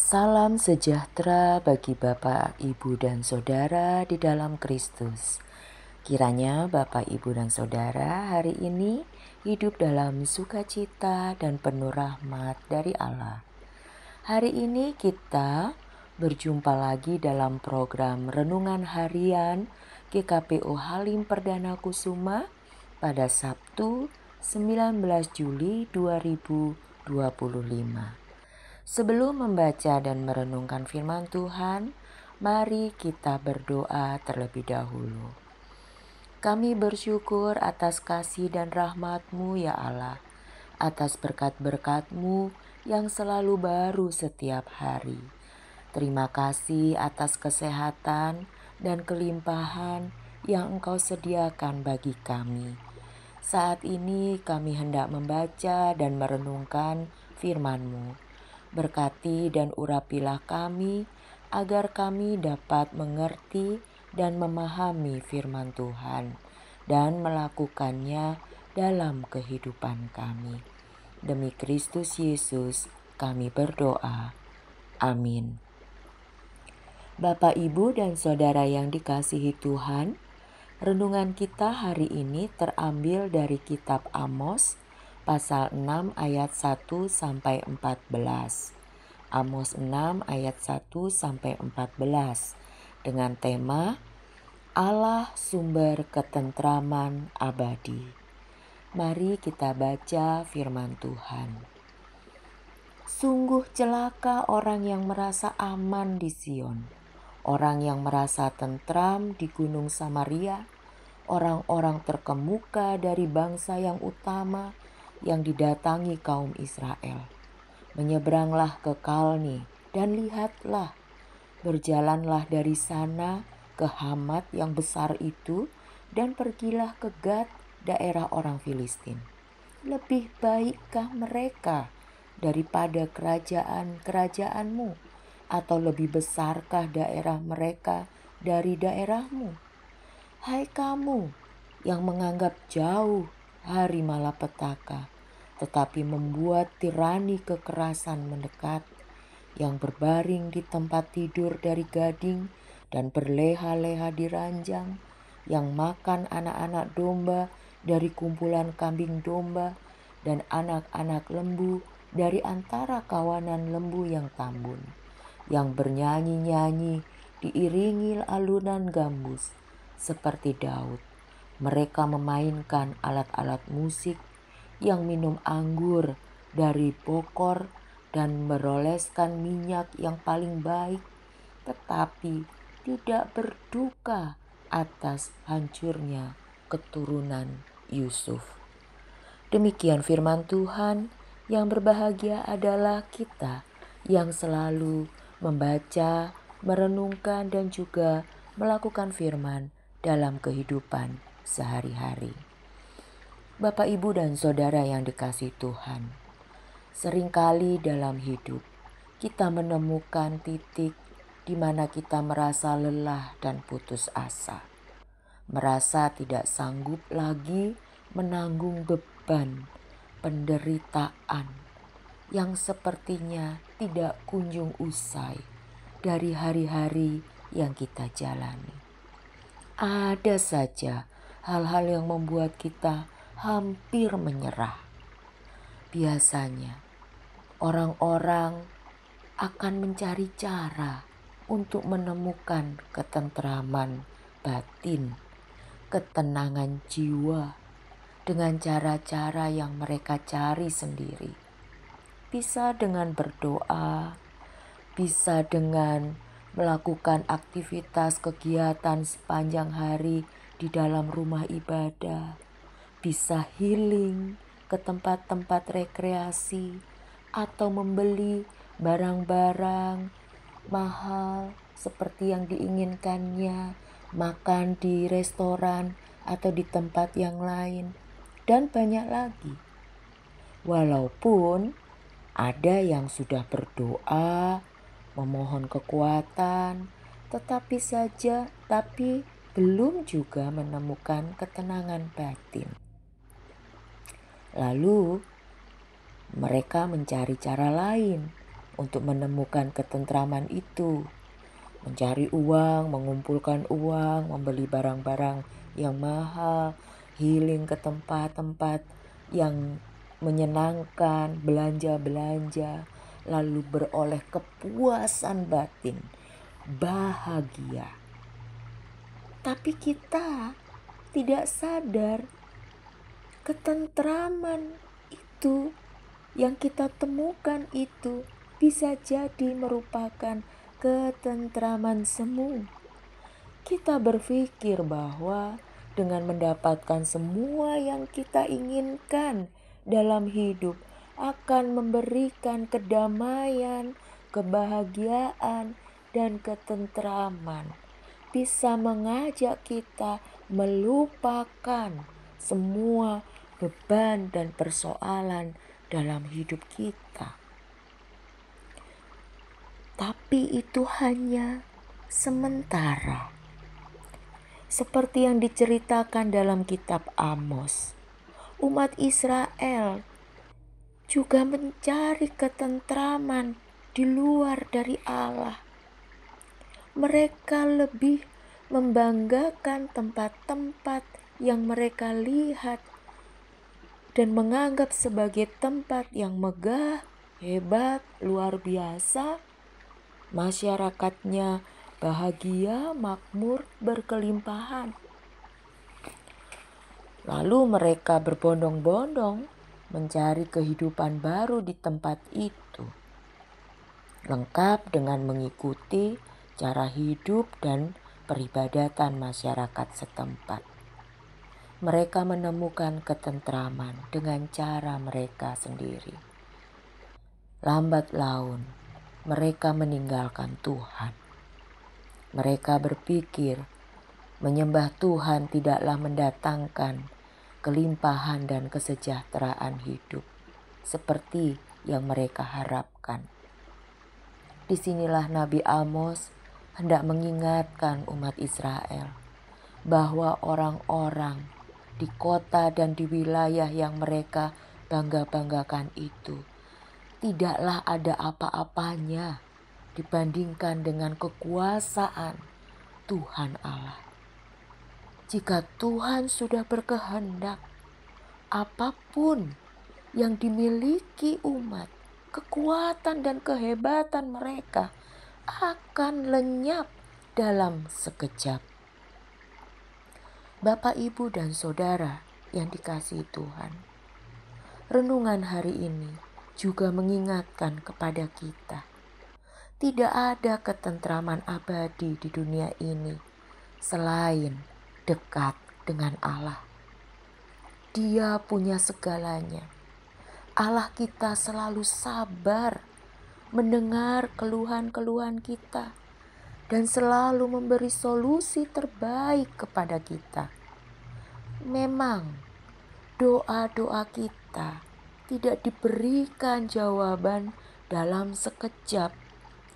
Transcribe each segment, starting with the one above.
Salam sejahtera bagi Bapak, Ibu, dan Saudara di dalam Kristus. Kiranya Bapak, Ibu, dan Saudara hari ini hidup dalam sukacita dan penuh rahmat dari Allah. Hari ini kita berjumpa lagi dalam program Renungan Harian GKPO Halim Perdana Kusuma pada Sabtu 19 Juli 2025. Sebelum membaca dan merenungkan firman Tuhan, mari kita berdoa terlebih dahulu. Kami bersyukur atas kasih dan rahmat-Mu ya Allah, atas berkat-berkat-Mu yang selalu baru setiap hari. Terima kasih atas kesehatan dan kelimpahan yang Engkau sediakan bagi kami. Saat ini kami hendak membaca dan merenungkan firman-Mu. Berkati dan urapilah kami agar kami dapat mengerti dan memahami firman Tuhan dan melakukannya dalam kehidupan kami. Demi Kristus Yesus kami berdoa. Amin. Bapak, Ibu, dan Saudara yang dikasihi Tuhan, renungan kita hari ini terambil dari kitab Amos pasal 6 ayat 1 sampai 14. Amos 6 ayat 1 sampai 14 dengan tema Allah sumber ketentraman abadi. Mari kita baca firman Tuhan. Sungguh celaka orang yang merasa aman di Sion, orang yang merasa tentram di Gunung Samaria, orang-orang terkemuka dari bangsa yang utama yang didatangi kaum Israel. Menyeberanglah ke Kalni dan lihatlah, berjalanlah dari sana ke Hamat yang besar itu dan pergilah ke Gad, daerah orang Filistin. Lebih baikkah mereka daripada kerajaan-kerajaanmu, atau lebih besarkah daerah mereka dari daerahmu? Hai kamu yang menganggap jauh hari malapetaka, tetapi membuat tirani kekerasan mendekat, yang berbaring di tempat tidur dari gading dan berleha-leha di ranjang, yang makan anak-anak domba dari kumpulan kambing domba dan anak-anak lembu dari antara kawanan lembu yang tambun, yang bernyanyi-nyanyi diiringi alunan gambus seperti Daud. Mereka memainkan alat-alat musik, yang minum anggur dari bokor dan meroleskan minyak yang paling baik, tetapi tidak berduka atas hancurnya keturunan Yusuf. Demikian firman Tuhan. Yang berbahagia adalah kita yang selalu membaca, merenungkan, dan juga melakukan firman dalam kehidupan sehari-hari. Bapak, Ibu, dan Saudara yang dikasihi Tuhan, seringkali dalam hidup kita menemukan titik di mana kita merasa lelah dan putus asa, merasa tidak sanggup lagi menanggung beban penderitaan yang sepertinya tidak kunjung usai dari hari-hari yang kita jalani. Ada saja hal-hal yang membuat kita hampir menyerah. Biasanya orang-orang akan mencari cara untuk menemukan ketentraman batin, ketenangan jiwa dengan cara-cara yang mereka cari sendiri. Bisa dengan berdoa, bisa dengan melakukan aktivitas kegiatan sepanjang hari di dalam rumah ibadah, bisa healing ke tempat-tempat rekreasi, atau membeli barang-barang mahal seperti yang diinginkannya, makan di restoran atau di tempat yang lain, dan banyak lagi. Walaupun ada yang sudah berdoa, memohon kekuatan, tetapi belum juga menemukan ketenangan batin. Lalu mereka mencari cara lain untuk menemukan ketentraman itu. Mencari uang, mengumpulkan uang, membeli barang-barang yang mahal, healing ke tempat-tempat yang menyenangkan, belanja-belanja, lalu beroleh kepuasan batin, bahagia. Tapi kita tidak sadar ketentraman itu yang kita temukan itu bisa jadi merupakan ketentraman semu. Kita berpikir bahwa dengan mendapatkan semua yang kita inginkan dalam hidup akan memberikan kedamaian, kebahagiaan, dan ketentraman. Bisa mengajak kita melupakan semua beban dan persoalan dalam hidup kita. Tapi itu hanya sementara. Seperti yang diceritakan dalam kitab Amos, umat Israel juga mencari ketentraman di luar dari Allah. Mereka lebih membanggakan tempat-tempat yang mereka lihat dan menganggap sebagai tempat yang megah, hebat, luar biasa. Masyarakatnya bahagia, makmur, berkelimpahan. Lalu mereka berbondong-bondong mencari kehidupan baru di tempat itu, lengkap dengan mengikuti cara hidup dan peribadatan masyarakat setempat. Mereka menemukan ketentraman dengan cara mereka sendiri. Lambat laun, mereka meninggalkan Tuhan. Mereka berpikir menyembah Tuhan tidaklah mendatangkan kelimpahan dan kesejahteraan hidup seperti yang mereka harapkan. Disinilah Nabi Amos hendak mengingatkan umat Israel bahwa orang-orang di kota dan di wilayah yang mereka bangga-banggakan itu tidaklah ada apa-apanya dibandingkan dengan kekuasaan Tuhan Allah. Jika Tuhan sudah berkehendak, apapun yang dimiliki umat, kekuatan dan kehebatan mereka akan lenyap dalam sekejap. Bapak, Ibu, dan Saudara yang dikasihi Tuhan, renungan hari ini juga mengingatkan kepada kita, tidak ada ketentraman abadi di dunia ini selain dekat dengan Allah. Dia punya segalanya. Allah kita selalu sabar mendengar keluhan-keluhan kita dan selalu memberi solusi terbaik kepada kita. Memang doa-doa kita tidak diberikan jawaban dalam sekejap,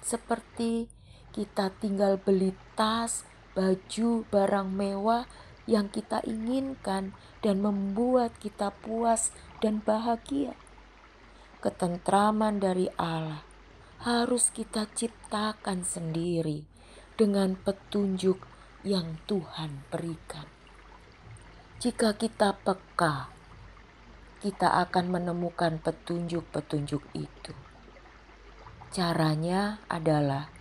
seperti kita tinggal beli tas, baju, barang mewah yang kita inginkan dan membuat kita puas dan bahagia. Ketentraman dari Allah harus kita ciptakan sendiri dengan petunjuk yang Tuhan berikan. Jika kita peka, kita akan menemukan petunjuk-petunjuk itu. Caranya adalah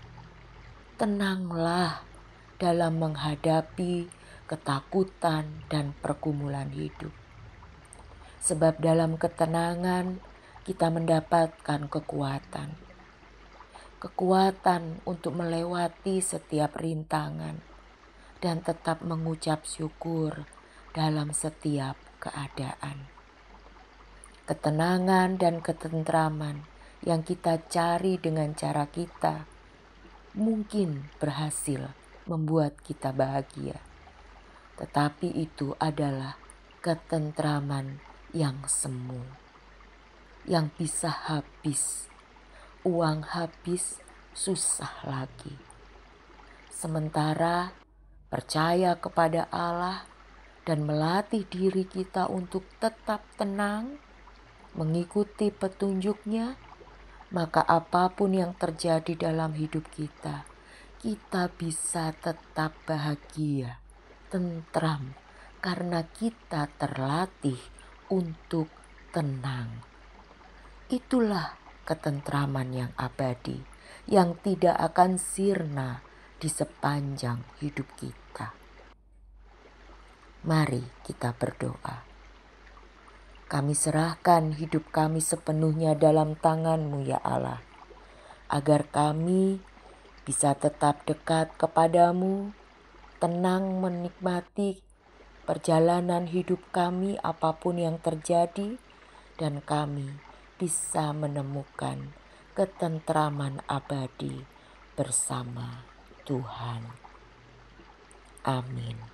tenanglah dalam menghadapi ketakutan dan pergumulan hidup. Sebab dalam ketenangan kita mendapatkan kekuatan. Kekuatan untuk melewati setiap rintangan dan tetap mengucap syukur dalam setiap keadaan. Ketenangan dan ketentraman yang kita cari dengan cara kita mungkin berhasil membuat kita bahagia. Tetapi itu adalah ketentraman yang semu, yang bisa habis. Uang habis, susah lagi. Sementara percaya kepada Allah dan melatih diri kita untuk tetap tenang, mengikuti petunjuknya, maka apapun yang terjadi dalam hidup kita, kita bisa tetap bahagia, tentram, karena kita terlatih untuk tenang. Itulah ketentraman yang abadi, yang tidak akan sirna di sepanjang hidup kita. Mari kita berdoa. Kami serahkan hidup kami sepenuhnya dalam tangan-Mu ya Allah, agar kami bisa tetap dekat kepadamu, tenang menikmati perjalanan hidup kami apapun yang terjadi, dan kami bisa menemukan ketentraman abadi bersama Tuhan. Amin.